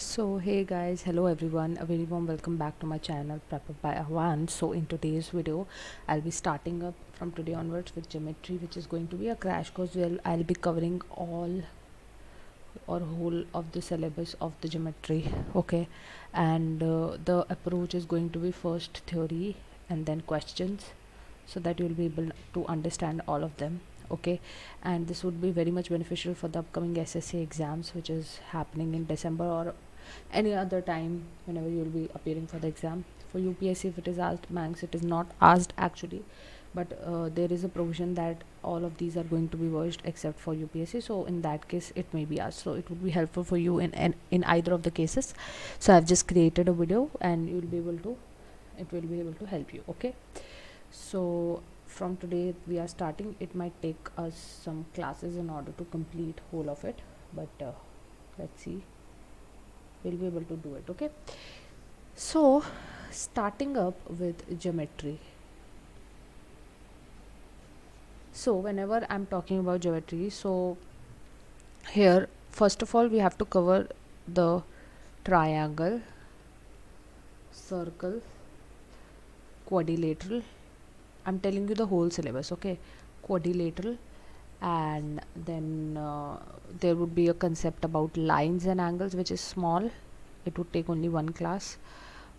So hey guys, hello everyone, a very warm welcome back to my channel Prep Up by Ahwan. So in today's video I'll be starting up from today onwards with geometry, which is going to be a crash course where I'll be covering all or whole of the syllabus of the geometry. Okay, and the approach is going to be first theory and then questions, so that you'll be able to understand all of them. Okay, and this would be very much beneficial for the upcoming SSC exams, which is happening in December or any other time whenever you'll be appearing for the exam. For UPSC, if it is asked, Manx, it is not asked actually, but there is a provision that all of these are going to be merged except for UPSC. So in that case, it may be asked. So it would be helpful for you in either of the cases. So I've just created a video, and you'll be able to, it will be able to help you. Okay. So from today we are starting. It might take us some classes in order to complete whole of it, but let's see, we'll be able to do it. Okay, so starting up with geometry. So whenever I'm talking about geometry, so here first of all we have to cover the triangle, circle, quadrilateral. I'm telling you the whole syllabus. Okay, quadrilateral, and then there would be a concept about lines and angles, which is small. It would take only one class.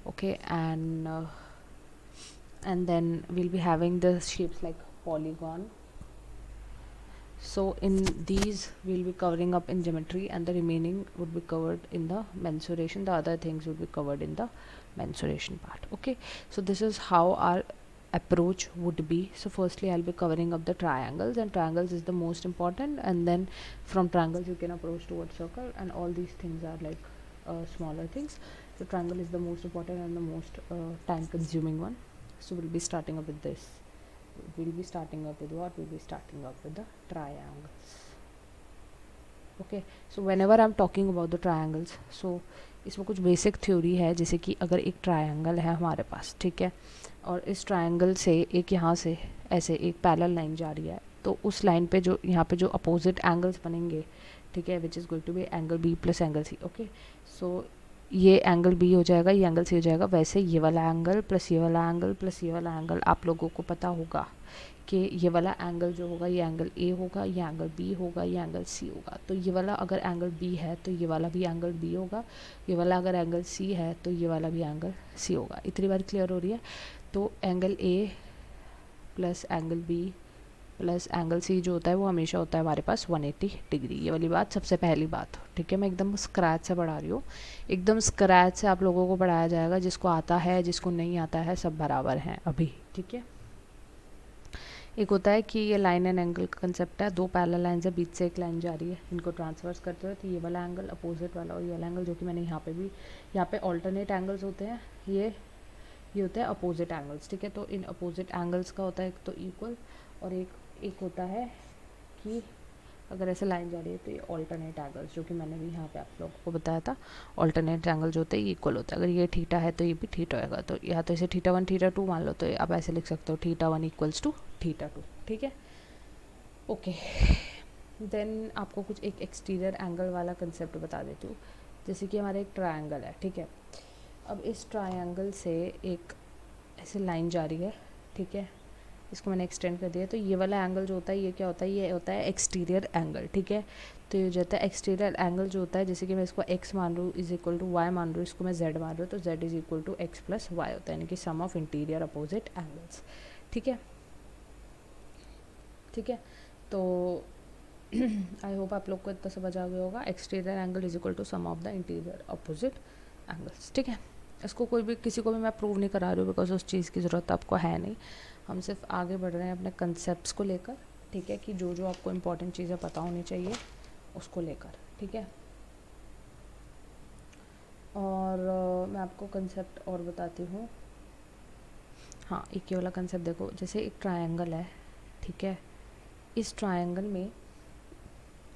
Okay, and then we'll be having the shapes like polygon. So in these we'll be covering up in geometry, and the remaining would be covered in the mensuration. The other things would be covered in the mensuration part. Okay, so this is how our approach would be. So firstly I'll be covering up the triangles, and triangles is the most important, and then from triangles you can approach towards circle, and all these things are like smaller things. So triangle is the most important and the most time consuming one. So we'll be starting up with this. We'll be starting up with what? We'll be starting up with the triangles. Okay, so whenever I'm talking about the triangles, so इसमें कुछ basic theory है, जैसे कि अगर एक triangle है हमारे पास, ठीक है, और इस ट्रायंगल से एक यहाँ से ऐसे एक पैरेलल लाइन जा रही है, तो उस लाइन पे जो यहाँ पे जो अपोजिट एंगल्स बनेंगे, ठीक है, which is going to be angle B plus angle C. Okay, so ये एंगल बी हो जाएगा, ये एंगल सी हो जाएगा. वैसे ये वाला एंगल प्लस ये वाला एंगल प्लस ये वाला एंगल, आप लोगों को पता होगा कि ये वाला एंगल जो होगा ये एंगल ए होगा, ये एंगल बी होगा, ये एंगल सी होगा. तो ये वाला अगर एंगल बी है तो ये वाला भी एंगल बी होगा, ये वाला अगर एंगल सी है तो ये वाला भी एंगल सी होगा. इतनी बार क्लियर हो रही है. तो angle A plus angle B plus angle C जो होता है वो हमेशा होता है हमारे पास 180 डिग्री. ये वाली बात सबसे पहली बात, ठीक है. मैं एकदम स्क्रैच से पढ़ा रही हूँ, एकदम स्क्रैच से आप लोगों को पढ़ाया जाएगा. जिसको आता है जिसको नहीं आता है सब बराबर हैं अभी, ठीक है. एक होता है कि ये लाइन एंड एंगल का कंसेप्ट है. दो पैरेलल लाइन से बीच से एक लाइन जा रही है, इनको ट्रांसवर्स करते हुए, तो ये वाला एंगल अपोजिट वाला और ये वाला एंगल, जो कि मैंने यहाँ पे भी, यहाँ पे ऑल्टरनेट एंगल्स होते हैं, ये होते हैं अपोजिट एंगल्स, ठीक है. तो इन अपोजिट एंगल्स का होता है एक तो इक्वल, और एक होता है कि अगर ऐसे लाइन जा रही है तो ये ऑल्टरनेट एंगल्स, जो कि मैंने भी यहाँ पे आप लोगों को बताया था. ऑल्टरनेट एंगल जो होते हैं ये इक्वल होता है. अगर ये थीटा है तो ये भी थीटा होगा. तो या तो इसे थीटा 1 थीटा 2 मान लो, तो आप ऐसे लिख सकते हो थीटा 1 इक्वल्स टू थीटा 2, ठीक है. ओके, देन आपको कुछ एक एक्सटीरियर एंगल वाला कंसेप्ट बता देती हूँ. जैसे कि हमारा एक ट्रायंगल है, ठीक है. अब इस ट्रायंगल से एक ऐसे लाइन जा रही है, ठीक है. इसको मैंने एक्सटेंड कर दिया. तो ये वाला एंगल जो होता है ये क्या होता है? ये होता है एक्सटीरियर एंगल, ठीक है. तो ये जो होता है एक्सटीरियर एंगल जो होता है, जैसे कि मैं इसको x मान रहा हूँ इज इक्वल टू y मान रहा हूँ, इसको मैं z मान रहा हूँ, तो z is equal to x plus Y होता है, यानी कि sum of interior opposite angles, ठीक है. ठीक है, तो आई होप आप लोग को इतना समझ आ गया होगा. Exterior angle is equal to sum of the interior opposite angles, ठीक है. इसको कोई भी किसी को भी मैं प्रूव नहीं करा रही हूँ, बिकॉज उस चीज़ की ज़रूरत आपको है नहीं. हम सिर्फ आगे बढ़ रहे हैं अपने कंसेप्ट्स को लेकर, ठीक है, कि जो जो आपको इम्पोर्टेंट चीज़ें पता होनी चाहिए उसको लेकर, ठीक है. और मैं आपको कंसेप्ट और बताती हूँ. हाँ, एक ये वाला कंसेप्ट देखो. जैसे एक ट्रायंगल है, ठीक है. इस ट्रायंगल में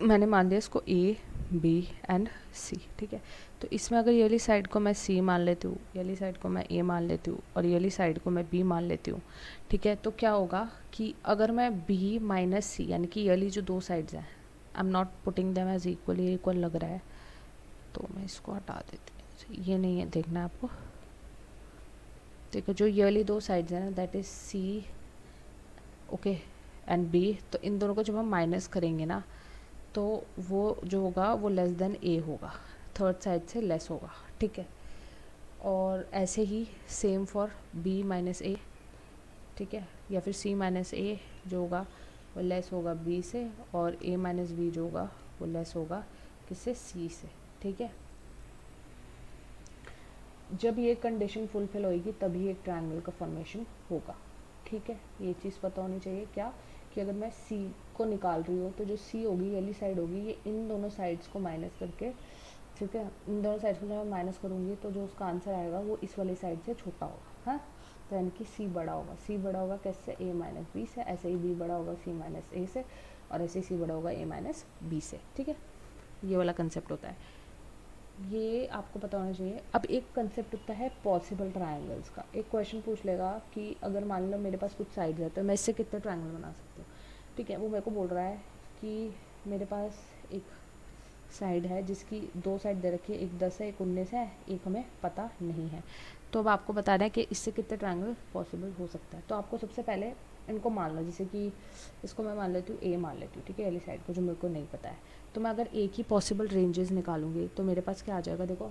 मैंने मान दिया इसको ए बी एंड सी, ठीक है. तो इसमें अगर ये वाली साइड को मैं सी मान लेती हूँ, ये वाली साइड को मैं ए मान लेती हूँ, और ये वाली साइड को मैं बी मान लेती हूँ, ठीक है. तो क्या होगा कि अगर मैं बी माइनस सी, यानी कि ये वाली जो दो साइड्स हैं, I am not putting them as equal, ये इक्वल लग रहा है, तो मैं इसको हटा देती हूँ, ये नहीं है देखना आपको। देखो जो ये वाली दो साइड्स हैं ना, that is C okay and B, तो इन दोनों को जब हम माइनस करेंगे ना तो वो जो होगा वो लेस देन ए होगा, थर्ड साइड से लेस होगा, ठीक है। और ऐसे ही सेम फॉर बी माइनस ए, ठीक है, या फिर सी माइनस ए जो होगा वो लेस होगा बी से, और ए माइनस बी जो होगा वो लेस होगा किससे, सी से, ठीक है। जब ये कंडीशन फुलफिल होएगी तभी एक ट्रायंगल का फॉर्मेशन होगा, ठीक है। ये चीज़ पता होनी चाहिए क्या, कि अगर मैं सी को निकाल रही हूँ तो जो सी होगी वाली साइड होगी ये इन दोनों साइड्स को माइनस करके, ठीक है, इन दोनों साइड्स को जब मैं माइनस करूँगी तो जो उसका आंसर आएगा वो इस वाली साइड से छोटा होगा, हाँ। तो यानी कि सी बड़ा होगा, सी बड़ा होगा कैसे, ए माइनस बी से, ऐसे ही बी बड़ा होगा सी माइनस ए से, और ऐसे ही सी बड़ा होगा ए माइनस बी से, ठीक है। ये वाला कंसेप्ट होता है, ये आपको पता होना चाहिए। अब एक कंसेप्ट होता है पॉसिबल ट्रायंगल्स का। एक क्वेश्चन पूछ लेगा कि अगर मान लो मेरे पास कुछ साइड्स है तो मैं इससे कितने ट्रायंगल बना सकती हूँ, ठीक है। वो मेरे को बोल रहा है कि मेरे पास एक साइड है जिसकी दो साइड दे रखी है, एक 10 है एक 19 है, एक हमें पता नहीं है। तो अब आपको बताना है कि इससे कितने ट्रायंगल पॉसिबल हो सकता है। तो आपको सबसे पहले इनको मान लो, जैसे कि इसको मैं मान लेती हूँ ए मान लेती हूँ, ठीक है, वाली साइड को जो मेरे को नहीं पता है। तो मैं अगर ए की पॉसिबल रेंजेस निकालूंगी तो मेरे पास क्या आ जाएगा, देखो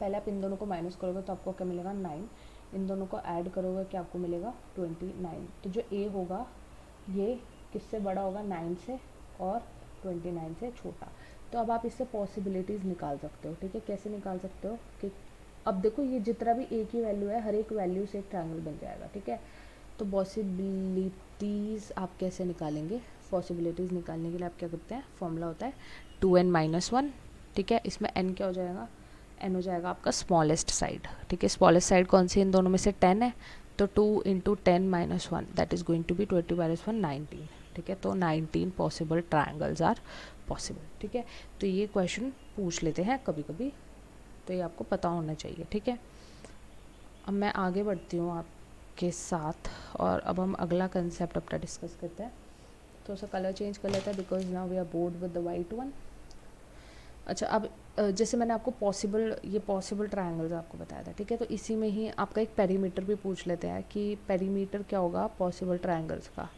पहले आप इन दोनों को माइनस करोगे तो आपको क्या मिलेगा 9, इन दोनों को ऐड करोगे क्या आपको मिलेगा 29। तो जो ए होगा ये किससे बड़ा होगा, 9 से, और 29 से छोटा। तो अब आप इससे पॉसिबिलिटीज़ निकाल सकते हो, ठीक है। कैसे निकाल सकते हो कि अब देखो ये जितना भी ए की वैल्यू है हर एक वैल्यू से एक ट्रायंगल बन जाएगा, ठीक है। तो पॉसिबिलिटीज़ आप कैसे निकालेंगे, पॉसिबिलिटीज़ निकालने के लिए आप क्या करते हैं, फॉर्मूला होता है 2n-1, ठीक है। इसमें n क्या हो जाएगा, n हो जाएगा आपका स्मॉलेस्ट साइड, ठीक है। स्मॉलेस्ट साइड कौन सी, इन दोनों में से 10 है, तो 2 × 10-1 that is going to be 20-1 19, ठीक है। तो 19 पॉसिबल ट्रायंगल्स आर पॉसिबल, ठीक है। तो ये क्वेश्चन पूछ लेते हैं कभी कभी, तो ये आपको पता होना चाहिए, ठीक है। अब मैं आगे बढ़ती हूँ आपके साथ, और अब हम अगला कंसेप्ट अपना डिस्कस करते हैं। तो उसका कलर चेंज कर लेता है because now we are board with the white one. अच्छा, अब जैसे मैंने आपको पॉसिबल ट्रायंगल्स आपको बताया था, ठीक है। तो इसी में ही आपका एक पेरीमीटर भी पूछ लेते हैं कि पेरीमीटर क्या होगा पॉसिबल ट्रायंगल्स का,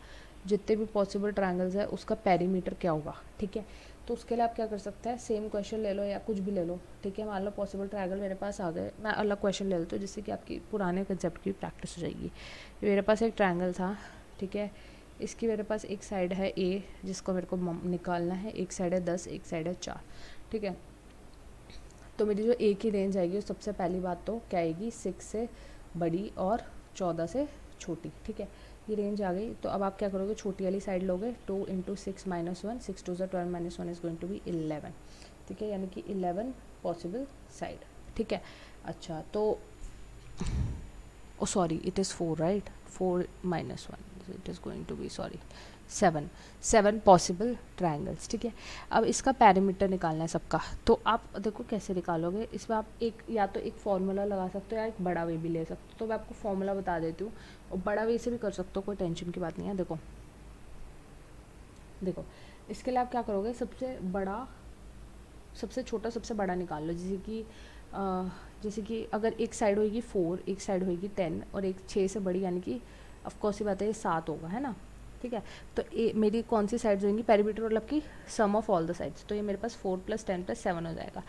जितने भी पॉसिबल ट्रायंगल्स है उसका पेरीमीटर क्या होगा, ठीक है। तो उसके लिए आप क्या कर सकते हैं, सेम क्वेश्चन ले लो या कुछ भी ले लो, ठीक है। मान लो पॉसिबल ट्रायंगल मेरे पास आ गए, मैं अलग क्वेश्चन ले लेती हूँ जिससे कि आपकी पुराने कंसेप्ट की प्रैक्टिस हो जाएगी। मेरे पास एक ट्रायंगल था, ठीक है। इसकी मेरे पास एक साइड है ए जिसको मेरे को निकालना है, एक साइड है 10, एक साइड है 4, ठीक है। तो मेरी जो ए की रेंज आएगी सबसे पहली बात तो क्या आएगी, 6 से बड़ी और 14 से छोटी, ठीक है। ये रेंज आ गई। तो अब आप क्या करोगे, छोटी वाली साइड लोगे, 2 × 6-1, 6 2 12 -1 इज़ गोइंग टू बी 11, ठीक है, यानी कि 11 पॉसिबल साइड, ठीक है। अच्छा, तो sorry it is 4 right, 4 - 1 it is going to be sorry 7 possible triangles, ठीक है। अब इसका पैरामीटर निकालना है सबका, तो आप देखो कैसे निकालोगे। इसमें आप एक या तो एक फॉर्मूला लगा सकते हो या एक बड़ा वे भी ले सकते हो। तो मैं आपको फॉर्मूला बता देती हूँ, और बड़ा वे से भी कर सकते हो, कोई टेंशन की बात नहीं है। देखो देखो इसके लिए आप क्या करोगे, सबसे छोटा सबसे बड़ा निकाल लो। जैसे कि अगर एक साइड होगी 4, एक साइड होगी 10, और एक 6 से बड़ी, यानी कि ऑफकोर्स ही बात है ये 7 होगा, है ना, ठीक है। तो मेरी कौन सी साइड्स होंगी, पेरीमीटर मतलब कि sum of all the sides, तो ये मेरे पास 4 + 10 + 7 हो जाएगा,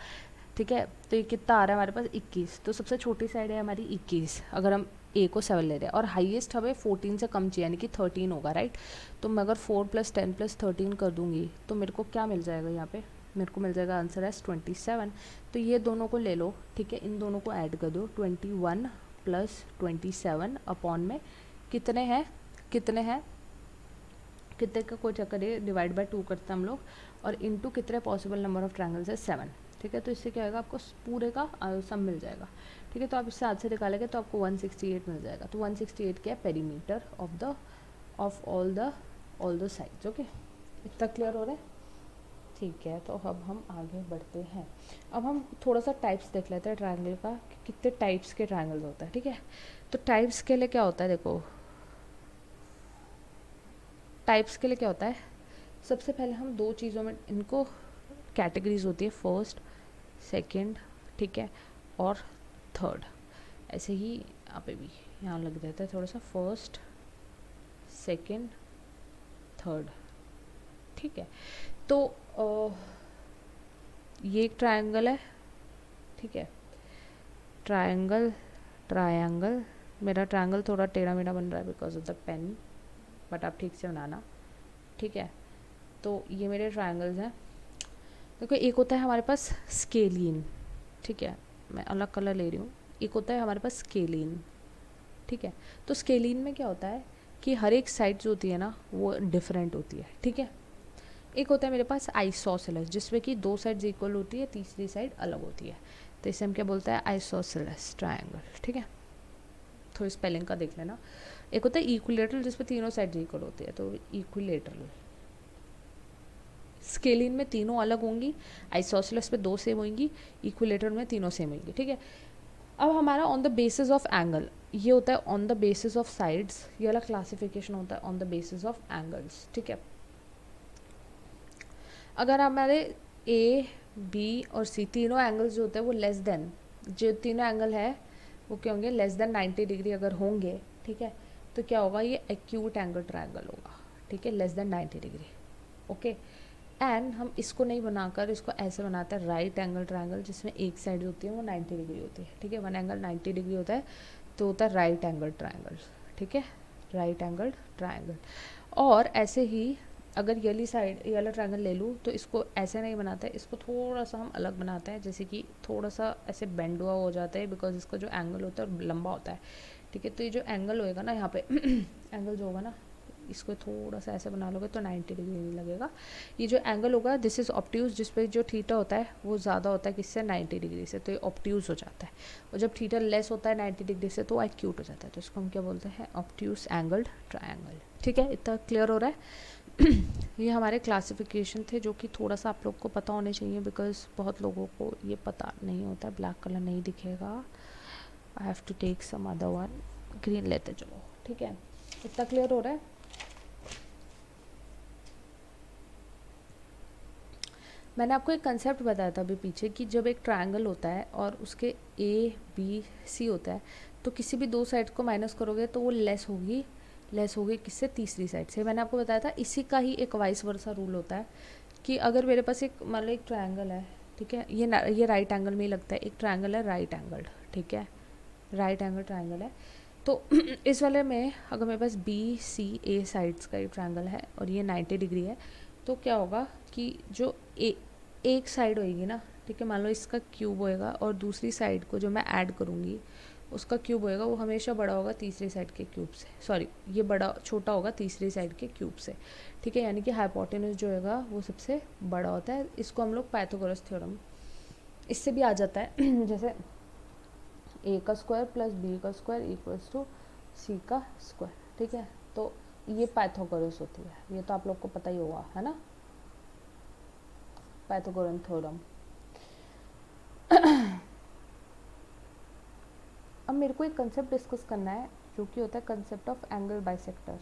ठीक है। तो ये कितना आ रहा है हमारे पास 21, तो सबसे छोटी साइड है हमारी 21, अगर हम ए को 7 ले रहे हैं, और हाईएस्ट हमें 14 से कम चाहिए यानी कि 13 होगा, राइट। तो मैं अगर 4 + 10 + 13 कर दूंगी तो मेरे को क्या मिल जाएगा, यहाँ पे मेरे को मिल जाएगा आंसर है 27। तो ये दोनों को ले लो, ठीक है, इन दोनों को ऐड कर दो, 21 + 27 अपॉन में कितने हैं कितने का कोई चक्कर है, डिवाइड बाय 2 करते हैं हम लोग, और इनटू कितने पॉसिबल नंबर ऑफ ट्रायंगल्स है 7, ठीक है। तो इससे क्या होगा, आपको पूरे का सम मिल जाएगा, ठीक है। तो आप इससे हाथ से निकालेंगे तो आपको 168 मिल जाएगा। तो 168 क्या है, perimeter of all the sides, okay. इतना क्लियर हो रहा है, ठीक है। तो अब हम आगे बढ़ते हैं। अब हम थोड़ा सा टाइप्स देख लेते हैं ट्रायंगल का, कि कितने टाइप्स के ट्रायंगल्स होता है, ठीक है। तो टाइप्स के लिए क्या होता है, देखो टाइप्स के लिए क्या होता है, सबसे पहले हम दो चीज़ों में इनको कैटेगरीज होती है, फर्स्ट सेकेंड, ठीक है, और थर्ड। ऐसे ही यहाँ पे भी यहाँ लग जाता है थोड़ा सा, फर्स्ट, सेकेंड, थर्ड, ठीक है। तो ये एक ट्रायंगल है, ठीक है, ट्रायंगल, ट्रायंगल, मेरा ट्रायंगल थोड़ा टेढ़ा मेढ़ा बन रहा है because of the pen, but आप ठीक से बनाना, ठीक है। तो ये मेरे ट्रायंगल्स हैं। देखो एक होता है हमारे पास स्केलिन, ठीक है, मैं अलग कलर ले रही हूँ। एक होता है हमारे पास स्केलिन, ठीक है। तो स्केलिन में क्या होता है कि हर एक साइड जो होती है ना वो डिफरेंट होती है, ठीक है। एक होता है मेरे पास आइसोसेलेस, जिसमें कि दो साइड्स इक्वल होती है, तीसरी साइड अलग होती है, तो इसे हम क्या बोलते हैं, आइसोसेलेस ट्रायंगल, ठीक है। थोड़ी स्पेलिंग का देख लेना। एक होता है इक्विलेटरल, जिसमें तीनों साइड इक्वल होती है, तो इक्विलेटरल। स्केलिन में तीनों अलग होंगी, आइसोसेलेस में दो सेम होंगी, इक्विलेटरल में तीनों सेम होंगी, ठीक है। अब हमारा on the basis of angle, ये होता है on the basis of sides, ये वाला क्लासिफिकेशन होता है on the basis of angles, ठीक है। अगर हमारे ए, बी और सी तीनों एंगल्स जो होते हैं वो लेस देन, जो तीनों एंगल है वो क्या होंगे, लेस देन 90 डिग्री अगर होंगे, ठीक है, तो क्या होगा, ये एक्यूट एंगल ट्रायंगल होगा, ठीक है, less than 90 degree, okay. And हम इसको नहीं बनाकर इसको ऐसे बनाते हैं राइट एंगल ट्रायंगल, जिसमें एक साइड होती है वो 90 डिग्री होती है, ठीक है, वन एंगल 90 डिग्री होता है, तो होता है राइट एंगल ट्रायंगल, ठीक है, राइट एंगल ट्रायंगल। और ऐसे ही अगर ये वाली साइड, ये वाला ट्रायंगल ले लूँ, तो इसको ऐसे नहीं बनाते हैं, इसको थोड़ा सा हम अलग बनाते हैं, जैसे कि थोड़ा सा ऐसे बेंड हुआ हो जाता है, बिकॉज इसका जो एंगल होता है लंबा होता है, ठीक है। तो ये जो एंगल होएगा ना यहाँ पे एंगल जो होगा ना, इसको थोड़ा सा ऐसे बना लोगे तो 90 डिग्री नहीं लगेगा। ये जो एंगल होगा दिस इज़ ऑब्ट्यूज, जिस पे जो थीटा होता है वो ज़्यादा होता है किससे, 90 डिग्री से, तो ये ऑब्ट्यूज हो जाता है। और जब थीटा लेस होता है 90 डिग्री से तो एक्यूट हो जाता है, तो इसको हम क्या बोलते हैं, ऑब्ट्यूज एंगल्ड ट्रायंगल, ठीक है। इतना क्लियर हो रहा है। ये हमारे क्लासिफिकेशन थे जो कि थोड़ा सा आप लोग को पता होने चाहिए, बिकॉज बहुत लोगों को ये पता नहीं होता, ब्लैक कलर नहीं दिखेगा, I have to take some other one, green लेते चलो, ठीक है। इतना क्लियर हो रहा है। मैंने आपको एक कंसेप्ट बताया था अभी पीछे कि जब एक ट्रायंगल होता है और उसके ए बी सी होता है, तो किसी भी दो साइड को माइनस करोगे तो वो लेस होगी किससे, तीसरी साइड से। मैंने आपको बताया था इसी का ही एक वाइस वर्सा रूल होता है कि अगर मेरे पास एक मान लो एक ट्रायंगल है, ठीक है, ये राइट एंगल में ही लगता है, एक ट्रायंगल है राइट एंगल, ठीक है, राइट एंगल ट्रायंगल है। तो इस वाले में अगर मेरे पास बी सी ए साइड्स का एक ट्रायंगल है और ये 90 डिग्री है, तो क्या होगा कि जो एक साइड होएगी ना, ठीक है, मान लो इसका क्यूब होएगा और दूसरी साइड को जो मैं ऐड करूँगी उसका क्यूब होएगा, वो हमेशा बड़ा होगा तीसरी साइड के क्यूब से, सॉरी ये छोटा होगा तीसरी साइड के क्यूब से, ठीक है। यानी कि हाइपोटेन्यूज जो होगा वो सबसे बड़ा होता है। इसको हम लोग पाइथागोरस थ्योरम, इससे भी आ जाता है जैसे ए का स्क्वायर प्लस बी का स्क्वायर इक्वल्स टू सी का स्क्वायर, ठीक है। तो ये पाइथागोरस होती है, ये तो आप लोग को पता ही होगा, है ना, पाइथागोरन थ्योरम। अब मेरे को एक कंसेप्ट डिस्कस करना है जो कि होता है कंसेप्ट ऑफ एंगल बाइसेक्टर,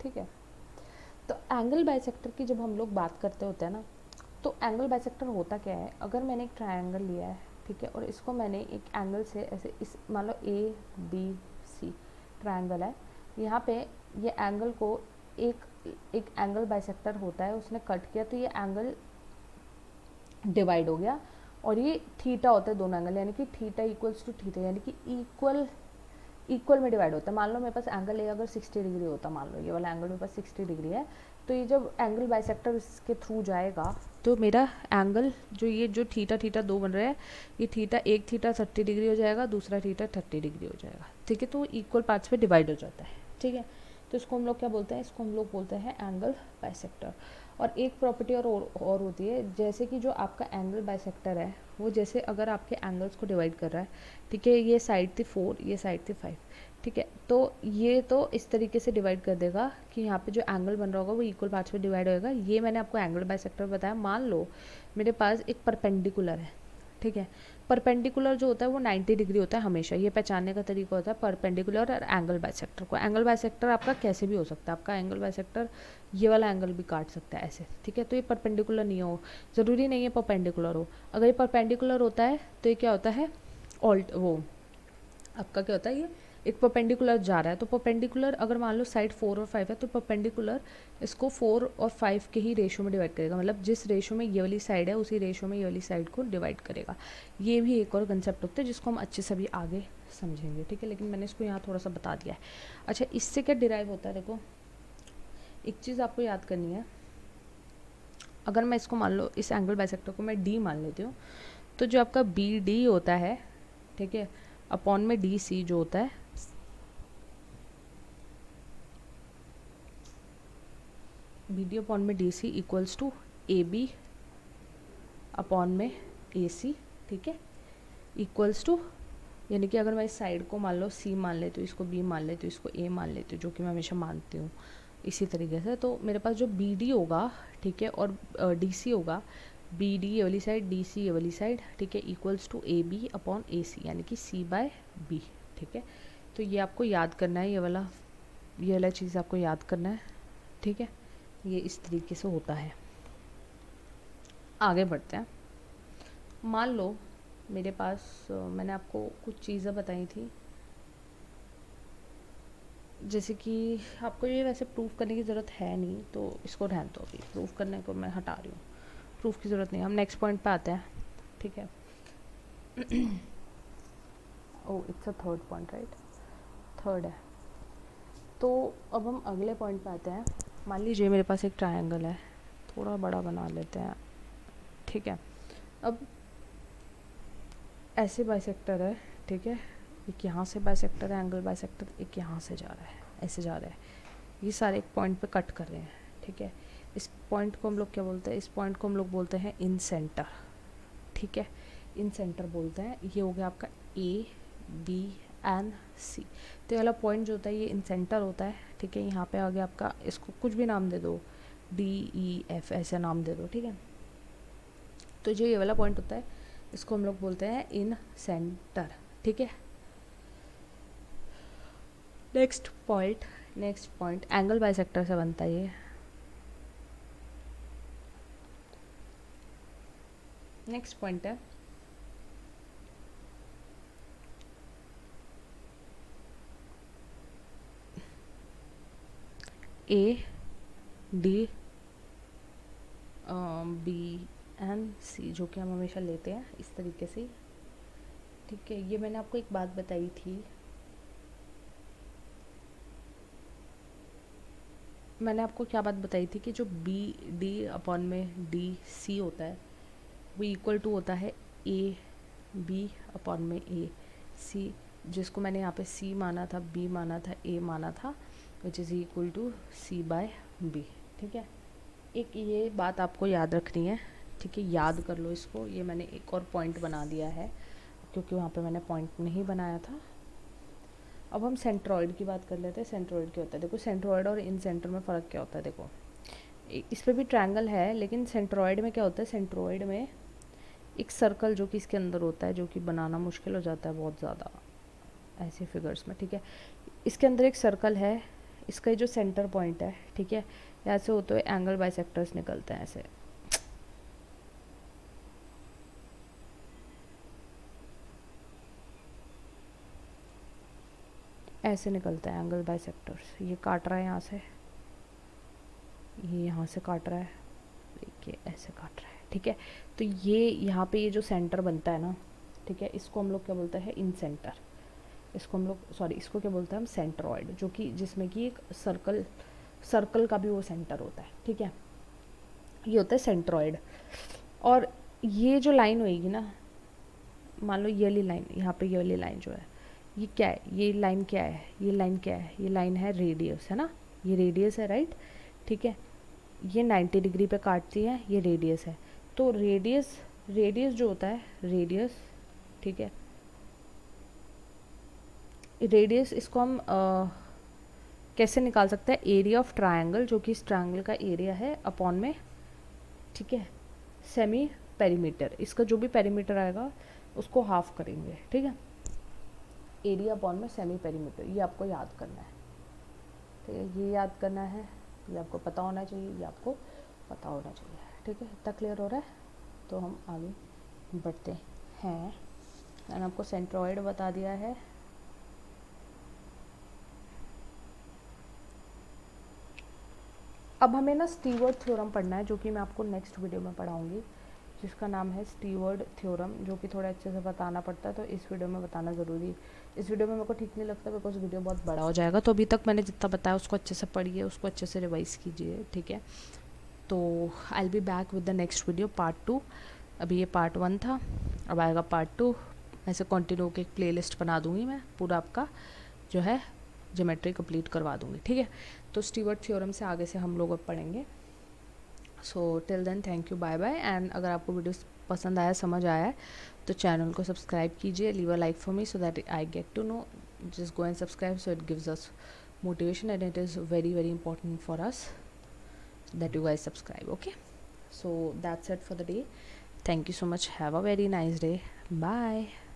ठीक है। तो एंगल बाइसेक्टर की जब हम लोग बात करते होते हैं ना, तो एंगल बाइसेक्टर होता क्या है, अगर मैंने एक ट्रायंगल लिया है, ठीक है, और इसको मैंने एक एंगल से ऐसे, इस मान लो ए बी सी ट्रायंगल है, यहाँ पे ये एंगल को एक एंगल बाइसेक्टर होता है उसने कट किया, तो ये एंगल डिवाइड हो गया, और ये थीटा होता है दोनों एंगल, यानी कि थीटा इक्वल्स टू थीटा, यानी कि इक्वल में डिवाइड होता है। मान लो मेरे पास एंगल ए अगर 60 डिग्री होता, मान लो ये वाला एंगल मेरे पास 60 डिग्री है, तो ये जब एंगल बाइसेक्टर इसके थ्रू जाएगा तो मेरा एंगल जो थीटा दो बन रहे हैं, ये एक थीटा 30 डिग्री हो जाएगा, दूसरा थीटा 30 डिग्री हो जाएगा, ठीक है। तो इक्वल पार्ट्स पे डिवाइड हो जाता है, ठीक है। तो इसको हम लोग क्या बोलते हैं, इसको हम लोग बोलते हैं एंगल बाइसेक्टर। और एक प्रॉपर्टी और होती है, जैसे कि जो आपका एंगल बाइसेक्टर है वो जैसे अगर आपके एंगल्स को डिवाइड कर रहा है, ठीक है, ये साइड थी 4, ये साइड थी 5, ठीक है, तो ये तो इस तरीके से डिवाइड कर देगा कि यहाँ पे जो एंगल बन रहा होगा वो इक्वल पार्ट्स में डिवाइड होएगा। ये मैंने आपको एंगल बाइसेक्टर बताया। मान लो मेरे पास एक परपेंडिकुलर है, ठीक है। परपेंडिकुलर जो होता है वो 90 डिग्री होता है हमेशा, ये पहचानने का तरीका होता है परपेंडिकुलर और एंगल बाइसेक्टर को। एंगल बाइसेक्टर आपका कैसे भी हो सकता है, आपका एंगल बाइसेक्टर ये वाला एंगल भी काट सकता है ऐसे, ठीक है। तो ये परपेंडिकुलर नहीं हो, ज़रूरी नहीं है परपेंडिकुलर हो। अगर ये परपेंडिकुलर होता है तो ये क्या होता है, ऑल्ट वो आपका क्या होता है, ये एक परपेंडिकुलर जा रहा है। तो परपेंडिकुलर अगर मान लो साइड 4 और 5 है तो परपेंडिकुलर इसको 4 और 5 के ही रेशो में डिवाइड करेगा, मतलब जिस रेशो में ये वाली साइड है उसी रेशो में ये वाली साइड को डिवाइड करेगा। ये भी एक और कंसेप्ट होता है जिसको हम अच्छे से भी आगे समझेंगे, ठीक है। लेकिन मैंने इसको यहाँ थोड़ा सा बता दिया है। अच्छा, इससे क्या डिराइव होता है, देखो एक चीज़ आपको याद करनी है। अगर मैं इसको मान लो इस एंगल बाइसेक्टर को मैं डी मान लेती हूँ, तो जो आपका बी डी होता है, ठीक है, अपॉन में डी सी जो होता है, बी डी अपॉन में D C equals to A B upon में ए सी, ठीक है, इक्वल्स टू, यानी कि अगर मैं इस साइड को मान लो सी मान लेती हूँ, इसको बी मान लेती हूँ, इसको ए मान लेती हूँ, जो कि मैं हमेशा मानती हूँ इसी तरीके से, तो मेरे पास जो बी डी होगा, ठीक है, और डी सी होगा, बी डी ये वाली साइड, डी सी ये वाली साइड, ठीक है, equals to A B upon A C, यानी कि सी बाय बी, ठीक है। तो ये आपको याद करना है, ये वाला चीज़ आपको याद करना है, ठीक है। ये इस तरीके से होता है। आगे बढ़ते हैं। मान लो मेरे पास मैंने आपको कुछ चीज़ें बताई थी, जैसे कि आपको ये वैसे प्रूफ करने की ज़रूरत है नहीं, तो इसको रहने दो, अभी प्रूफ करने को मैं हटा रही हूँ, प्रूफ की ज़रूरत नहीं। हम नेक्स्ट पॉइंट पे आते हैं, ठीक है। Oh it's a third point, right, third है। तो अब हम अगले पॉइंट पे आते हैं। मान लीजिए मेरे पास एक ट्रायंगल है, थोड़ा बड़ा बना लेते हैं, ठीक है। अब ऐसे बाइसेक्टर है, ठीक है, एक यहाँ से बाइसेक्टर है, एंगल बाइसेक्टर, एक यहाँ से जा रहा है, ऐसे जा रहा है, ये सारे एक पॉइंट पे कट कर रहे हैं, ठीक है। इस पॉइंट को हम लोग क्या बोलते हैं, इस पॉइंट को हम लोग बोलते हैं इन सेंटर, ठीक है, इन सेंटर बोलते हैं। ये हो गया आपका ए बी एंड सी। तो ये वाला पॉइंट जो होता है ये इन सेंटर होता है, ठीक है। यहाँ पे आ गया आपका, इसको कुछ भी नाम दे दो, डी ई एफ ऐसा नाम दे दो, ठीक है। तो जो ये वाला पॉइंट होता है इसको हम लोग बोलते हैं इन सेंटर, ठीक है। नेक्स्ट पॉइंट एंगल बाइसेक्टर से बनता है ये। नेक्स्ट पॉइंट है ए डी बी एंड सी, जो कि हम हमेशा लेते हैं इस तरीके से, ठीक है। ये मैंने आपको एक बात बताई थी, मैंने आपको क्या बात बताई थी कि जो बी डी अपॉन में डी सी होता है वो इक्वल टू होता है ए बी अपॉन में ए सी, जिसको मैंने यहाँ पे सी माना था, बी माना था, ए माना था, which is equal to C by B, ठीक है। एक ये बात आपको याद रखनी है, ठीक है, याद कर लो इसको। ये मैंने एक और पॉइंट बना दिया है क्योंकि वहाँ पे मैंने पॉइंट नहीं बनाया था। अब हम सेंट्रॉइड की बात कर लेते हैं। सेंट्रॉइड क्या होता है, देखो सेंट्रॉइड और इन सेंटर में फ़र्क क्या होता है। देखो इस पर भी ट्रायंगल है, लेकिन सेंट्रॉइड में क्या होता है, सेंट्रॉइड में एक सर्कल जो कि इसके अंदर होता है, जो कि बनाना मुश्किल हो जाता है बहुत ज़्यादा ऐसे फिगर्स में, ठीक है। इसके अंदर एक सर्कल है, इसका जो सेंटर पॉइंट है, ठीक है, यहाँ से होते हुए एंगल बाइसेक्टर्स निकलते हैं ऐसे, ऐसे निकलते हैं एंगल बाइसेक्टर्स। ये काट रहा है यहाँ से, ये यहाँ से काट रहा है, देखिए ऐसे काट रहा है, ठीक है। तो ये यहाँ पे ये जो सेंटर बनता है ना, ठीक है, इसको हम लोग क्या बोलते हैं, इन सेंटर। इसको हम लोग इसको क्या बोलते हैं हम, सेंट्रॉइड, जो कि जिसमें कि एक सर्कल का भी वो सेंटर होता है, ठीक है। ये होता है सेंट्रॉइड। और ये जो लाइन होएगी ना, मान लो ये वाली लाइन, यहाँ पे ये वाली लाइन जो है, ये क्या है, ये लाइन क्या है, ये लाइन क्या है, ये लाइन है रेडियस, है ना, ये रेडियस है, राइट, ठीक है। ये 90 डिग्री पे काटती है, ये रेडियस है। तो रेडियस जो होता है, रेडियस, ठीक है, रेडियस इसको हम कैसे निकाल सकते हैं, एरिया ऑफ ट्रायंगल, जो कि इस ट्रायंगल का एरिया है अपॉन में, ठीक है, सेमी पेरीमीटर, इसका जो भी पेरीमीटर आएगा उसको हाफ करेंगे, ठीक है। एरिया अपॉन में सेमी पेरीमीटर, ये आपको याद करना है, ठीक है, ये याद करना है, ये आपको पता होना चाहिए, ये आपको पता होना चाहिए, ठीक है। इतना क्लियर हो रहा है, तो हम आगे बढ़ते हैं। मैंने आपको सेंट्रॉइड बता दिया है। अब हमें ना स्टीवर्ड थ्योरम पढ़ना है, जो कि मैं आपको नेक्स्ट वीडियो में पढ़ाऊँगी, जिसका नाम है स्टीवर्ड थ्योरम, जो कि थोड़ा अच्छे से बताना पड़ता है, तो इस वीडियो में बताना ज़रूरी। इस वीडियो में मेरे को ठीक नहीं लगता, बिकॉज वीडियो बहुत बड़ा हो जाएगा। तो अभी तक मैंने जितना बताया उसको अच्छे से पढ़िए, उसको अच्छे से रिवाइज़ कीजिए, ठीक है। तो I will be back with the next video part 2। अभी ये पार्ट 1 था, अब आएगा पार्ट 2। ऐसे कंटिन्यू के एक प्लेलिस्ट बना दूँगी मैं, पूरा आपका जो है ज्योमेट्री कंप्लीट करवा दूँगी, ठीक है। तो स्टीवर्ड थ्योरम से आगे से हम लोग अब पढ़ेंगे। So till then thank you, bye bye. And अगर आपको वीडियो पसंद आया, समझ आया है, तो चैनल को सब्सक्राइब कीजिए, leave a like for me so that I get to know, just go and subscribe, so it gives us motivation, and it is very very important for us that you guys subscribe, okay? So that's it for the day. Thank you so much, have a very nice day, bye.